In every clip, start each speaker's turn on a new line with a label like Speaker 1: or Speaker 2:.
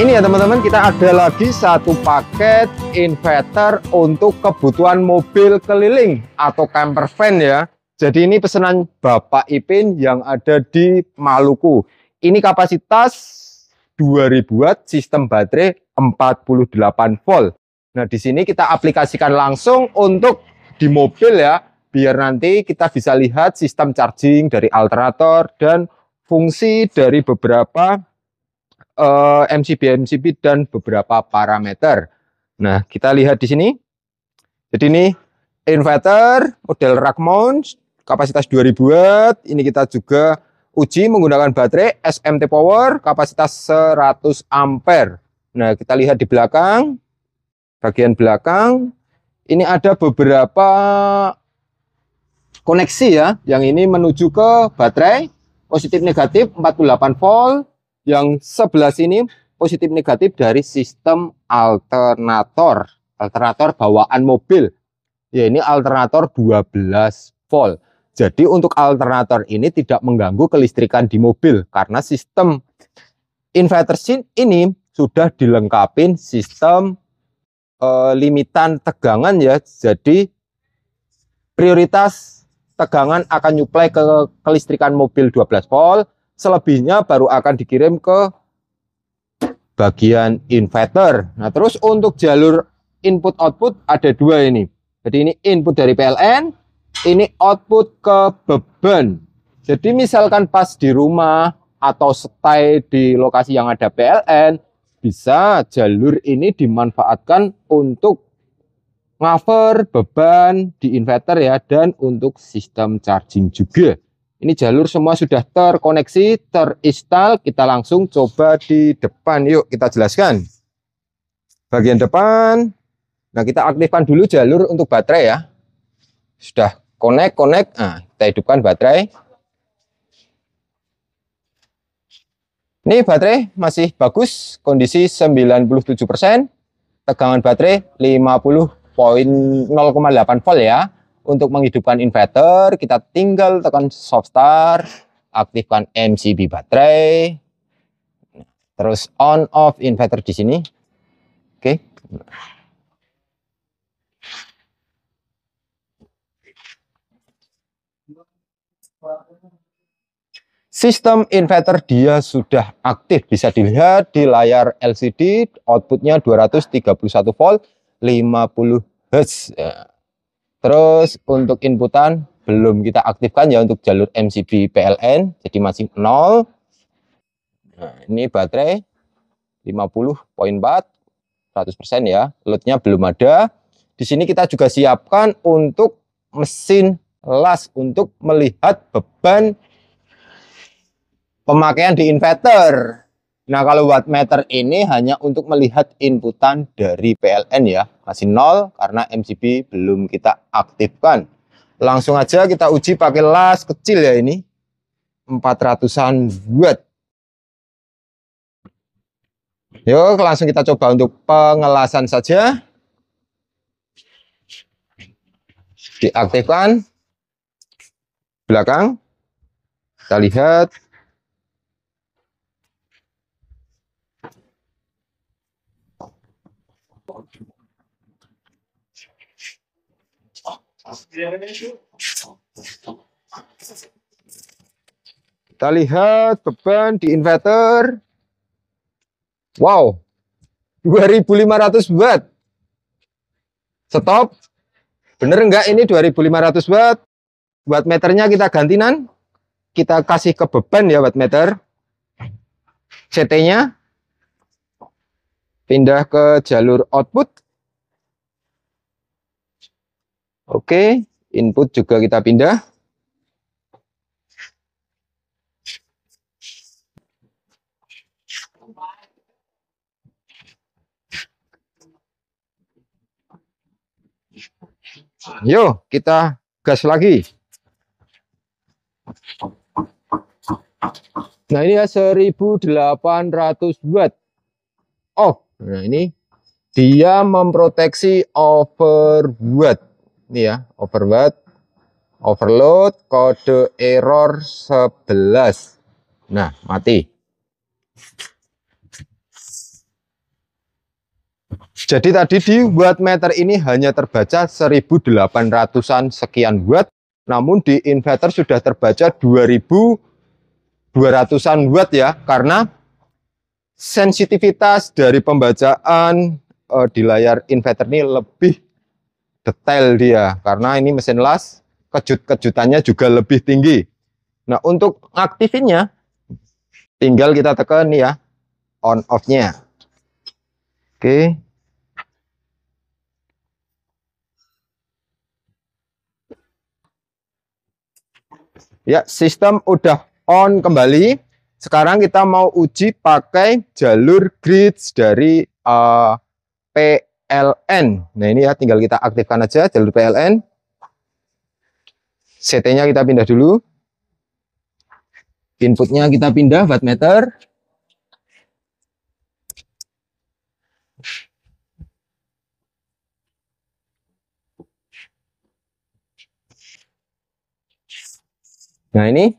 Speaker 1: Ini ya teman-teman, kita ada lagi satu paket inverter untuk kebutuhan mobil keliling atau camper van ya. Jadi ini pesanan Bapak Ipin yang ada di Maluku. Ini kapasitas 2000 watt, sistem baterai 48 volt. Nah, di sini kita aplikasikan langsung untuk di mobil ya, biar nanti kita bisa lihat sistem charging dari alternator dan fungsi dari beberapa MCB dan beberapa parameter. Nah, kita lihat di sini. Jadi ini inverter model rack mount kapasitas 2000 watt. Ini kita juga uji menggunakan baterai SMT Power kapasitas 100 ampere. Nah, kita lihat di belakang. Bagian belakang ini ada beberapa koneksi ya. Yang ini menuju ke baterai positif negatif 48 volt. Yang sebelah sini positif negatif dari sistem alternator bawaan mobil ya, ini alternator 12 volt. Jadi untuk alternator ini tidak mengganggu kelistrikan di mobil karena sistem inverter ini sudah dilengkapi sistem limitan tegangan ya. Jadi prioritas tegangan akan nyuplai ke kelistrikan mobil 12 volt. Selebihnya baru akan dikirim ke bagian inverter. Nah, terus untuk jalur input output ada dua ini. Jadi ini input dari PLN, ini output ke beban. Jadi misalkan pas di rumah atau stay di lokasi yang ada PLN, bisa jalur ini dimanfaatkan untuk cover beban di inverter ya, dan untuk sistem charging juga. Ini jalur semua sudah terkoneksi, terinstall. Kita langsung coba di depan. Yuk kita jelaskan. Bagian depan. Nah, kita aktifkan dulu jalur untuk baterai ya. Sudah connect. Nah, kita hidupkan baterai. Ini baterai masih bagus, kondisi 97%. Tegangan baterai 0,8 volt ya. Untuk menghidupkan inverter, kita tinggal tekan soft start, aktifkan MCB baterai, terus on off inverter di sini. Oke. Sistem inverter dia sudah aktif, bisa dilihat di layar LCD, outputnya 231 volt, 50 Hz. Ya. Terus untuk inputan belum kita aktifkan ya untuk jalur MCB PLN, jadi masih 0. Nah, ini baterai 50.4 100% ya, loadnya belum ada. Di sini kita juga siapkan untuk mesin las untuk melihat beban pemakaian di inverter. Nah, kalau wattmeter ini hanya untuk melihat inputan dari PLN ya. Masih 0 karena MCB belum kita aktifkan. Langsung aja kita uji pakai las kecil ya ini. 400-an watt. Yuk, langsung kita coba untuk pengelasan saja. Diaktifkan. Belakang. Kita lihat. Kita lihat beban di inverter. Wow, 2500 watt. Stop. Bener enggak ini 2500 watt? Wattmeternya kita gantinan. Kita kasih ke beban ya wattmeter. CT-nya. Pindah ke jalur output. Oke, input juga kita pindah. Yuk, kita gas lagi. Nah, ini ya 1800 watt. Oh, nah ini dia memproteksi overwatt. Ini ya, overwatt, overload, kode error 11. Nah, mati. Jadi tadi di wattmeter ini hanya terbaca 1800-an sekian watt, namun di inverter sudah terbaca 2200-an watt ya, karena sensitivitas dari pembacaan di layar inverter ini lebih detail dia, karena ini mesin las, kejut-kejutannya juga lebih tinggi. Nah, untuk aktifinnya tinggal kita tekan ya on off-nya. Oke. Ya, sistem udah on kembali. Sekarang kita mau uji pakai jalur grid dari PLN. Nah, ini ya, tinggal kita aktifkan aja jalur PLN. CT-nya kita pindah dulu. Inputnya kita pindah wattmeter. Nah, ini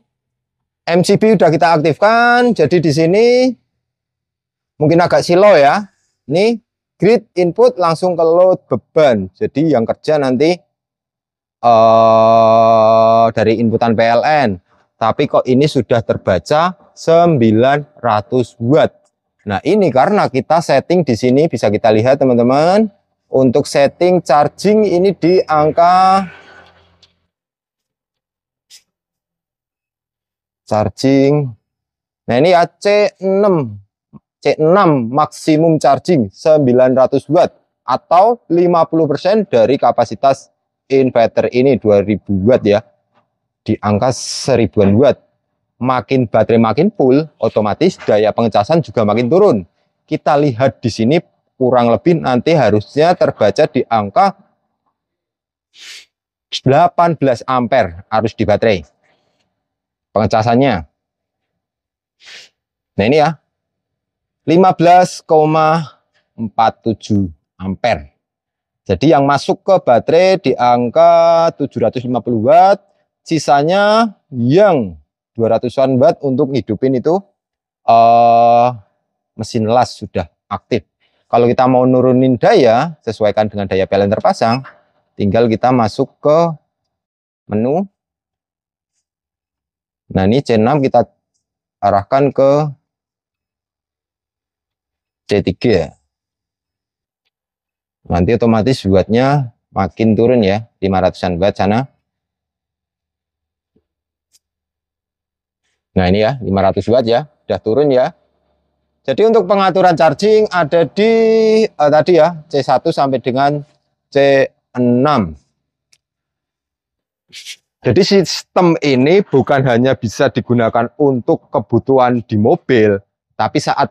Speaker 1: MCB udah kita aktifkan. Jadi di sini mungkin agak silo ya. Ini grid input langsung ke load beban. Jadi yang kerja nanti dari inputan PLN. Tapi kok ini sudah terbaca 900 watt. Nah, ini karena kita setting di sini bisa kita lihat teman-teman. Untuk setting charging ini di angka charging. Nah, ini ya C6 maksimum charging 900 watt atau 50% dari kapasitas inverter ini 2000 watt ya. Di angka 1000-an watt. Makin baterai makin full, otomatis daya pengecasan juga makin turun. Kita lihat di sini kurang lebih nanti harusnya terbaca di angka 18 ampere arus di baterai. Pengecasannya. Nah, ini ya. 15,47 ampere. Jadi yang masuk ke baterai di angka 750 watt, sisanya yang 200-an watt untuk ngidupin itu mesin las sudah aktif. Kalau kita mau nurunin daya, sesuaikan dengan daya PLN terpasang, tinggal kita masuk ke menu. Nah, ini C6 kita arahkan ke C3. Nanti otomatis wattnya makin turun ya, 500-an watt sana. Nah, ini ya, 500 watt ya, udah turun ya. Jadi untuk pengaturan charging ada di tadi ya, C1 sampai dengan C6. Jadi sistem ini bukan hanya bisa digunakan untuk kebutuhan di mobil, tapi saat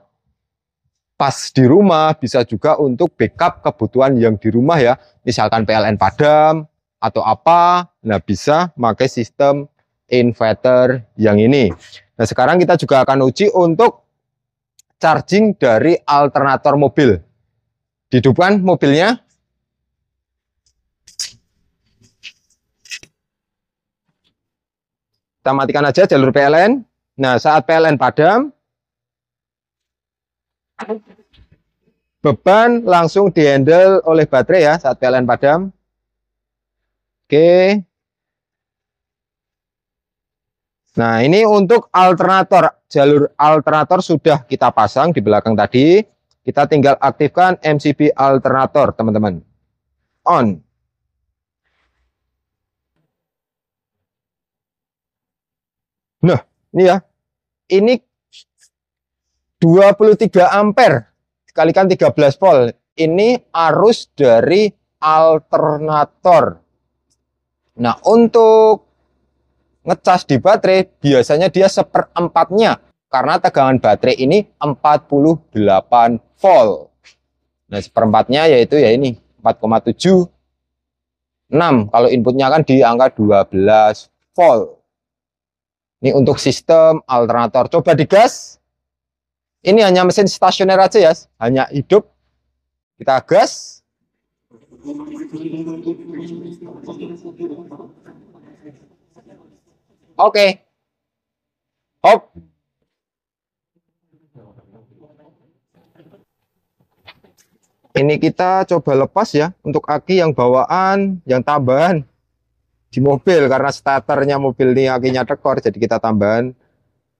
Speaker 1: pas di rumah bisa juga untuk backup kebutuhan yang di rumah ya. Misalkan PLN padam atau apa, nah bisa pakai sistem inverter yang ini. Nah, sekarang kita juga akan uji untuk charging dari alternator mobil. Dihidupkan mobilnya. Kita matikan aja jalur PLN. Nah, saat PLN padam, beban langsung dihandle oleh baterai ya saat PLN padam. Oke. Nah, ini untuk alternator. Jalur alternator sudah kita pasang di belakang tadi. Kita tinggal aktifkan MCB alternator, teman-teman. On. Nah, ini ya. Ini 23 ampere dikalikan 13 volt. Ini arus dari alternator. Nah, untuk ngecas di baterai biasanya dia seperempatnya karena tegangan baterai ini 48 volt. Nah, seperempatnya yaitu ya ini 4,76. Kalau inputnya kan di angka 12 volt. Ini untuk sistem alternator. Coba digas. Ini hanya mesin stasioner aja ya, hanya hidup. Kita gas. Oke. Hop. Ini kita coba lepas ya untuk aki yang bawaan, yang tambahan di mobil, karena starternya mobil ini akinya tekor, jadi kita tambahan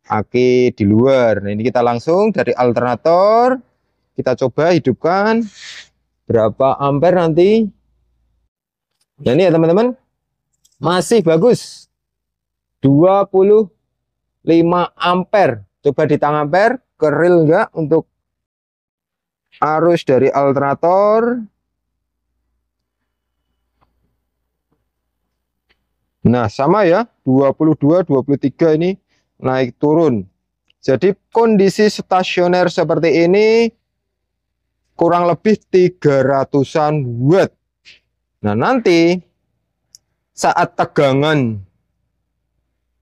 Speaker 1: aki di luar. Nah, ini kita langsung dari alternator kita coba hidupkan berapa ampere nanti. Nah, ini ya teman-teman, masih bagus 25 ampere. Coba di tang ampere ke real enggak untuk arus dari alternator. Nah, sama ya, 22, 23 ini naik turun. Jadi kondisi stasioner seperti ini kurang lebih 300-an watt. Nah, nanti saat tegangan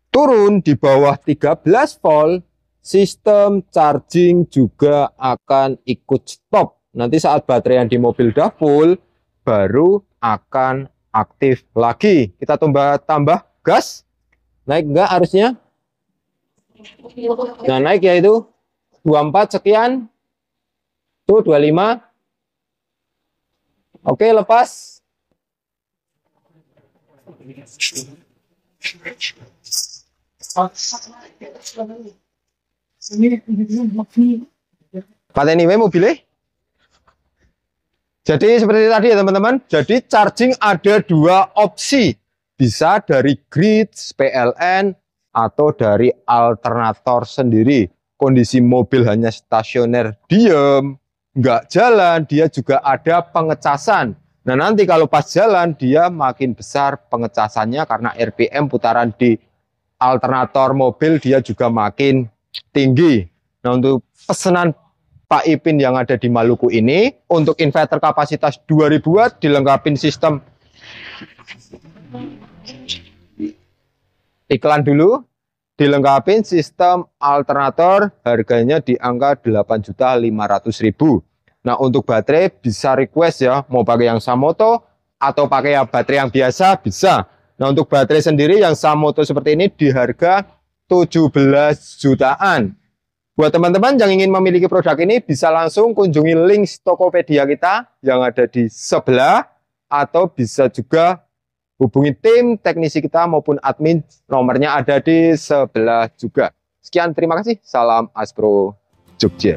Speaker 1: turun di bawah 13 volt, sistem charging juga akan ikut stop. Nanti saat baterai yang di mobil udah full, baru akan aktif lagi. Kita tambah gas. Naik enggak arusnya? Nah, naik ya itu 24 sekian. Tuh 25. Oke, lepas. Pateni wae mobilnya. Jadi seperti tadi ya teman-teman. Jadi charging ada dua opsi. Bisa dari grid, PLN, atau dari alternator sendiri. Kondisi mobil hanya stasioner diam, nggak jalan, dia juga ada pengecasan. Nah, nanti kalau pas jalan dia makin besar pengecasannya karena RPM putaran di alternator mobil dia juga makin tinggi. Nah, untuk pesanan Pak Ipin yang ada di Maluku ini, untuk inverter kapasitas 2000 watt dilengkapi sistem, iklan dulu, dilengkapi sistem alternator, harganya di angka 8.500.000. Nah, untuk baterai bisa request ya, mau pakai yang Samoto atau pakai yang baterai yang biasa bisa. Nah, untuk baterai sendiri yang Samoto seperti ini di harga 17 jutaan. Buat teman-teman yang ingin memiliki produk ini, bisa langsung kunjungi link Tokopedia kita yang ada di sebelah, atau bisa juga hubungi tim teknisi kita maupun admin, nomornya ada di sebelah juga. Sekian, terima kasih. Salam Aspro Jogja.